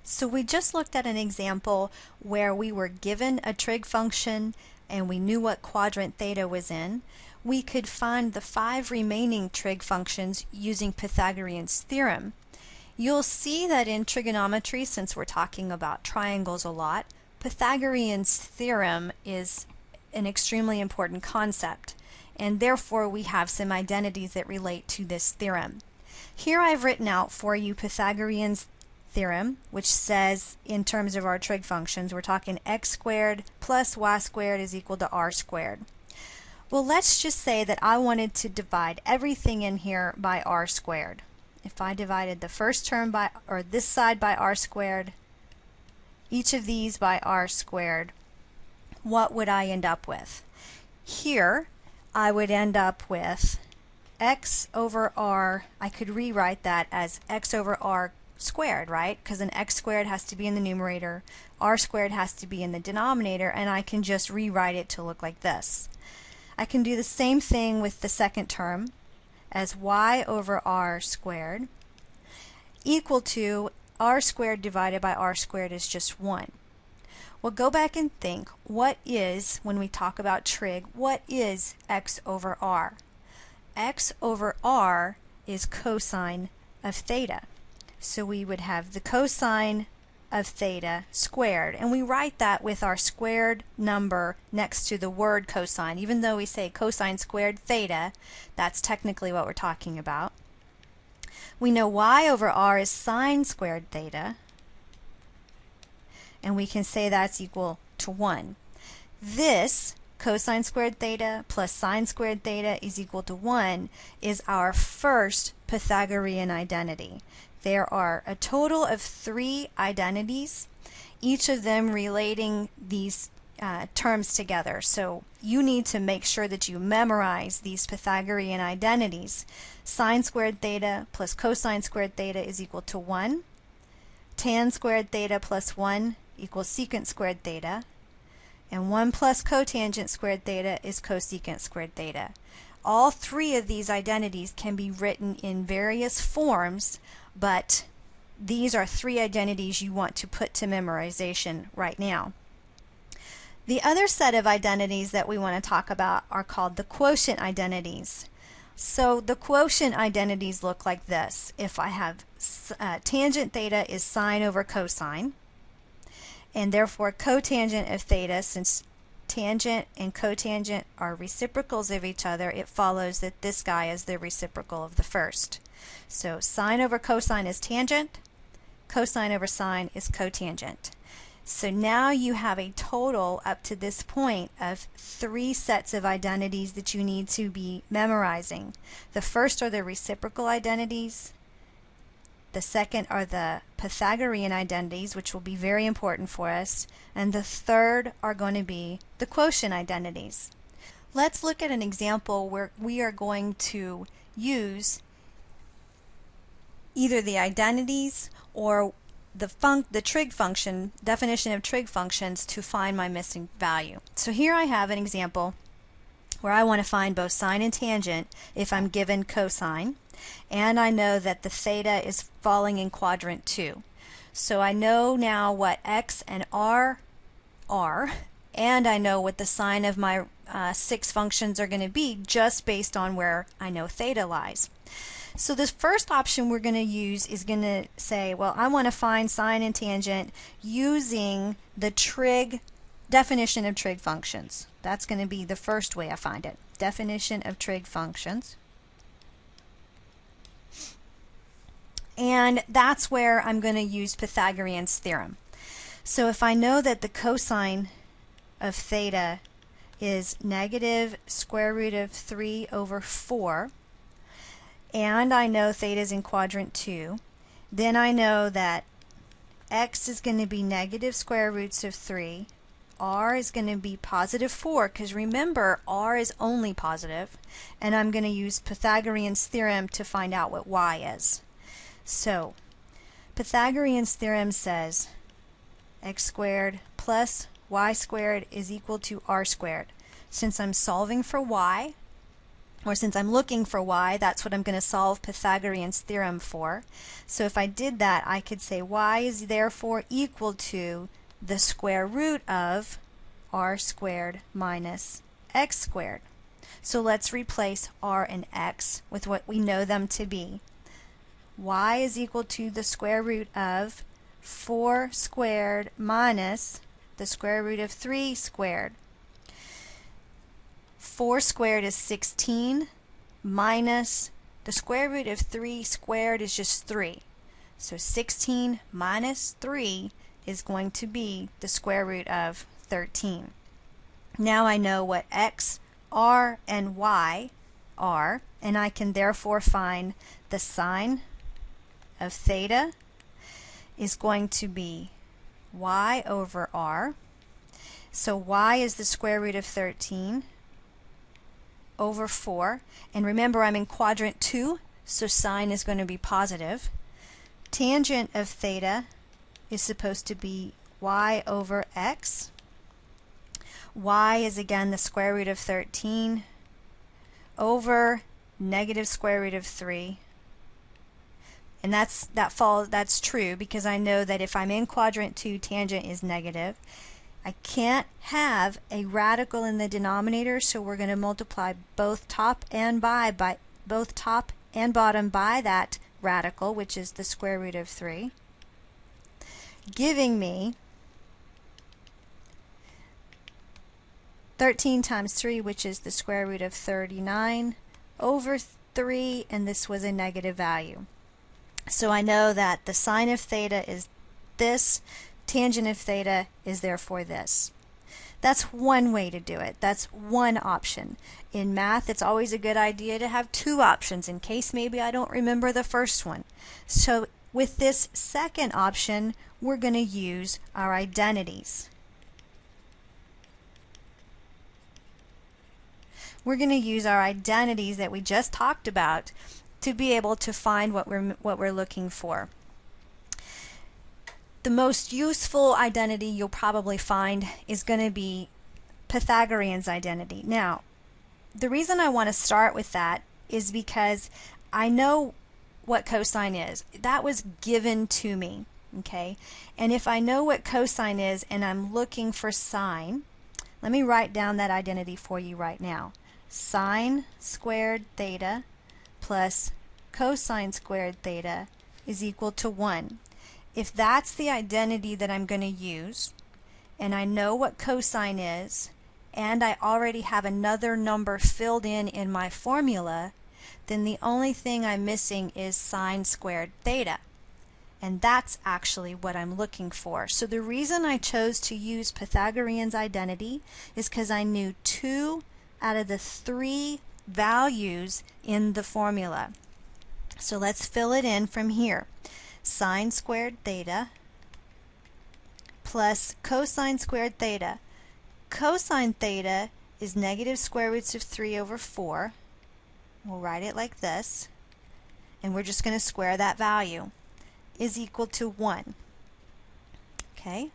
So we just looked at an example where we were given a trig function and we knew what quadrant theta was in. We could find the 5 remaining trig functions using Pythagorean's theorem. You'll see that in trigonometry, since we're talking about triangles a lot, Pythagorean's theorem is an extremely important concept, and therefore we have some identities that relate to this theorem. Here I've written out for you Pythagorean's theorem, which says in terms of our trig functions, we're talking x squared plus y squared is equal to r squared. Well, let's just say that I wanted to divide everything in here by r squared. If I divided the first term by, or this side by r squared, each of these by r squared, what would I end up with? Here, I would end up with x over r. I could rewrite that as x over r squared, right? Because an x squared has to be in the numerator, r squared has to be in the denominator, and I can just rewrite it to look like this. I can do the same thing with the second term as y over r squared equal to r squared divided by r squared is just 1. Well, go back and think, what is, when we talk about trig, what is x over r? X over r is cosine of theta. So we would have the cosine of theta squared, and we write that with our squared number next to the word cosine. Even though we say cosine squared theta, that's technically what we're talking about. We know y over r is sine squared theta, and we can say that's equal to 1. This cosine squared theta plus sine squared theta is equal to 1 is our first Pythagorean identity. There are a total of 3 identities, each of them relating these terms together. So you need to make sure that you memorize these Pythagorean identities. Sine squared theta plus cosine squared theta is equal to 1. Tan squared theta plus 1 equals secant squared theta. And 1 plus cotangent squared theta is cosecant squared theta. All 3 of these identities can be written in various forms, but these are 3 identities you want to put to memorization right now. The other set of identities that we want to talk about are called the quotient identities. So the quotient identities look like this. If I have tangent theta is sine over cosine, and therefore cotangent of theta, since tangent and cotangent are reciprocals of each other, it follows that this guy is the reciprocal of the first. So sine over cosine is tangent, cosine over sine is cotangent. So now you have a total up to this point of 3 sets of identities that you need to be memorizing. The first are the reciprocal identities. The second are the Pythagorean identities, which will be very important for us. And the third are going to be the quotient identities. Let's look at an example where we are going to use either the identities or the trig function, definition of trig functions, to find my missing value. So here I have an example where I want to find both sine and tangent if I'm given cosine, and I know that the theta is falling in quadrant 2. So I know now what x and r are, and I know what the sign of my 6 functions are going to be just based on where I know theta lies. So this first option we're going to use is going to say, well, I want to find sine and tangent using the trig definition of trig functions. That's going to be the first way I find it. Definition of trig functions. And that's where I'm going to use Pythagorean's theorem. So if I know that the cosine of theta is negative square root of 3 over 4, and I know theta is in quadrant 2, then I know that x is going to be negative square roots of 3, r is going to be positive 4, because remember, r is only positive, and I'm going to use Pythagorean's theorem to find out what y is. So Pythagorean's theorem says x squared plus y squared is equal to r squared. Since I'm solving for y, or since I'm looking for y, that's what I'm going to solve Pythagorean's theorem for. So if I did that, I could say y is therefore equal to the square root of r squared minus x squared. So let's replace r and x with what we know them to be. Y is equal to the square root of 4 squared minus the square root of 3 squared. 4 squared is 16 minus the square root of 3 squared is just 3. So 16 minus 3 is going to be the square root of 13. Now I know what x, r, and y are, and I can therefore find the sine of theta is going to be y over r. So y is the square root of 13 over 4. And remember, I'm in quadrant 2, so sine is going to be positive. Tangent of theta is supposed to be y over x. Y is again the square root of 13 over negative square root of 3. And that's true because I know that if I'm in quadrant 2, tangent is negative. I can't have a radical in the denominator, so we're going to multiply both top and both top and bottom by that radical, which is the square root of 3, giving me 13 times 3, which is the square root of 39 over 3, and this was a negative value. So I know that the sine of theta is this, tangent of theta is therefore this. That's one way to do it. That's one option. In math, it's always a good idea to have two options in case maybe I don't remember the first one. So with this second option, we're going to use our identities. We're going to use our identities that we just talked about to be able to find what we're looking for. The most useful identity you'll probably find is going to be Pythagorean's identity. Now, the reason I want to start with that is because I know what cosine is. That was given to me, okay? And if I know what cosine is and I'm looking for sine, let me write down that identity for you right now. Sine squared theta plus cosine squared theta is equal to 1. If that's the identity that I'm going to use, and I know what cosine is, and I already have another number filled in my formula, then the only thing I'm missing is sine squared theta. And that's actually what I'm looking for. So the reason I chose to use Pythagorean's identity is because I knew 2 out of the 3 values in the formula. So let's fill it in from here. Sine squared theta plus cosine squared theta. Cosine theta is negative square roots of 3 over 4. We'll write it like this, and we're just going to square that value, is equal to 1. Okay?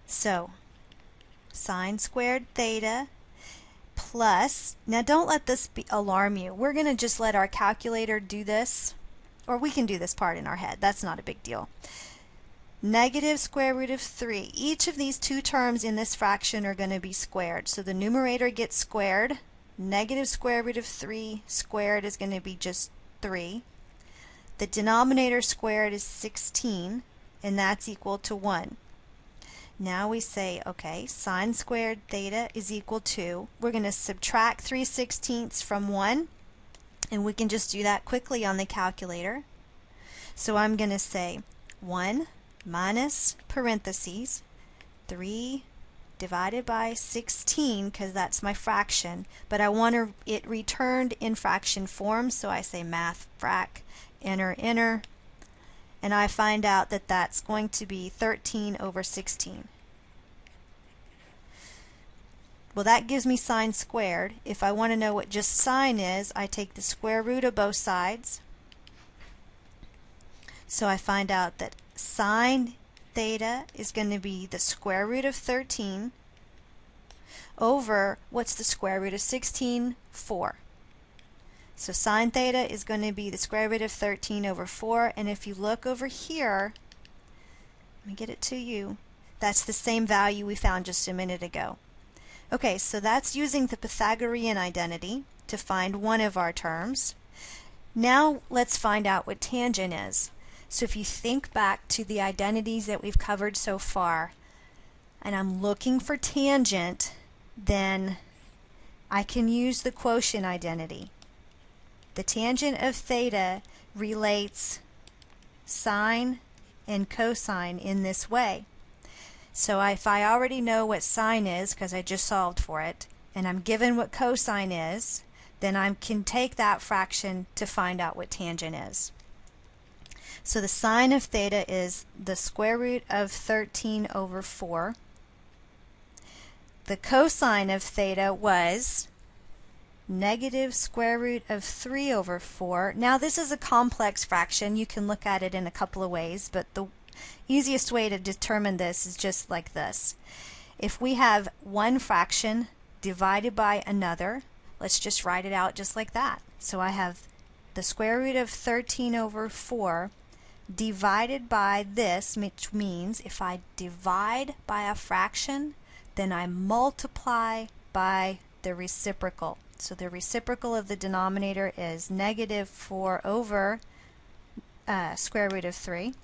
So, sine squared theta plus, now don't let this alarm you. We're going to just let our calculator do this, or we can do this part in our head. That's not a big deal. Negative square root of 3. Each of these two terms in this fraction are going to be squared. So the numerator gets squared. Negative square root of 3 squared is going to be just 3. The denominator squared is 16, and that's equal to 1. Now we say, okay, sine squared theta is equal to, we're going to subtract 3/16 from 1, and we can just do that quickly on the calculator. So I'm going to say 1 minus parentheses 3 divided by 16, because that's my fraction, but I want it returned in fraction form, so I say math frac, enter, enter, and I find out that that's going to be 13 over 16. Well, that gives me sine squared. If I want to know what just sine is, I take the square root of both sides. So I find out that sine theta is going to be the square root of 13 over, what's the square root of 16? 4. So sine theta is going to be the square root of 13 over 4, and if you look over here, let me get it to you, that's the same value we found just a minute ago. Okay, so that's using the Pythagorean identity to find one of our terms. Now let's find out what tangent is. So if you think back to the identities that we've covered so far, and I'm looking for tangent, then I can use the quotient identity. The tangent of theta relates sine and cosine in this way. So if I already know what sine is because I just solved for it, and I'm given what cosine is, then I can take that fraction to find out what tangent is. So the sine of theta is the square root of 13 over 4. The cosine of theta was negative square root of 3 over 4. Now this is a complex fraction. You can look at it in a couple of ways, but the easiest way to determine this is just like this. If we have one fraction divided by another, let's just write it out just like that. So I have the square root of 13 over 4 divided by this, which means if I divide by a fraction, then I multiply by the reciprocal. So the reciprocal of the denominator is negative 4 over square root of 3.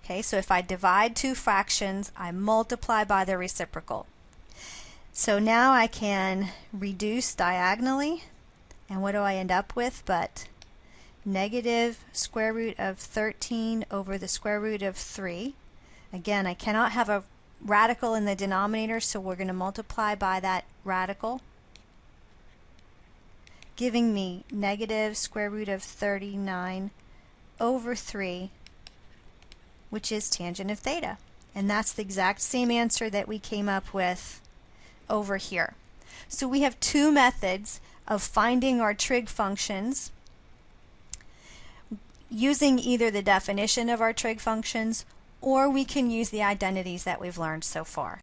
Okay, so if I divide two fractions, I multiply by the reciprocal. So now I can reduce diagonally, and what do I end up with but negative square root of 13 over the square root of 3. Again, I cannot have a radical in the denominator, so we're going to multiply by that radical, giving me negative square root of 39 over 3, which is tangent of theta. And that's the exact same answer that we came up with over here. So we have two methods of finding our trig functions using either the definition of our trig functions, or we can use the identities that we've learned so far.